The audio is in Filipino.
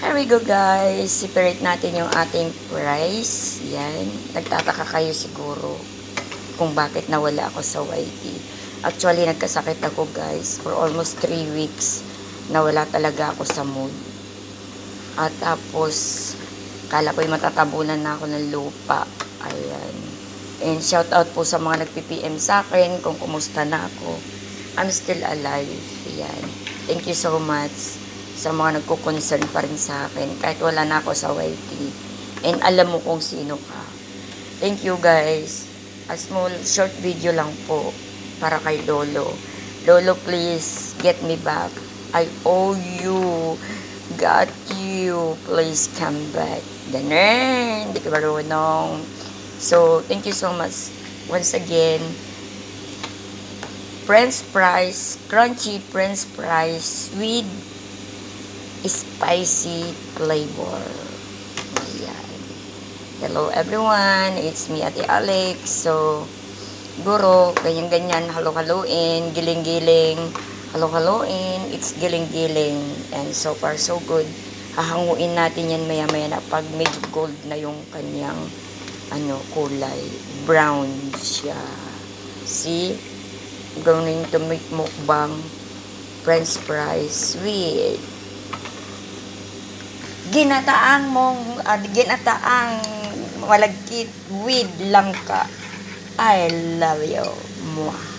Here we go guys. Separate natin yung ating rice. Yan. Nagtataka kayo siguro kung bakit nawala ako sa YT. Actually, nagkasakit ako guys. For almost 3 weeks, nawala talaga ako sa mood. At tapos, kala ko'y matatabunan na ako ng lupa. Ayan. And shout out po sa mga nagpi-PM sa akin kung kumusta na ako. I'm still alive. Ayan. Thank you so much sa mga nagko-concern pa rin sa akin kahit wala na ako sa YT. And alam mo kung sino ka. Thank you guys. A small short video lang po para kay Lolo. Lolo, please get me back. I owe you. Got you. Please come back. Ganun. Hindi ka marunong. So, thank you so much once again. French fries, crunchy French fries with spicy flavor. Ayan. Hello everyone, it's me Ate Alex. So, siguro, ganyan-ganyan, halo-haloin, giling-giling, halo-haloin, it's giling-giling. And so far, so good. Hahanguin natin yan maya-maya na pag medyo gold na yung kanyang kulay. Brown siya. See? Going to make mukbang French fries with ginataang malagkit with langka. I love you. Mwah.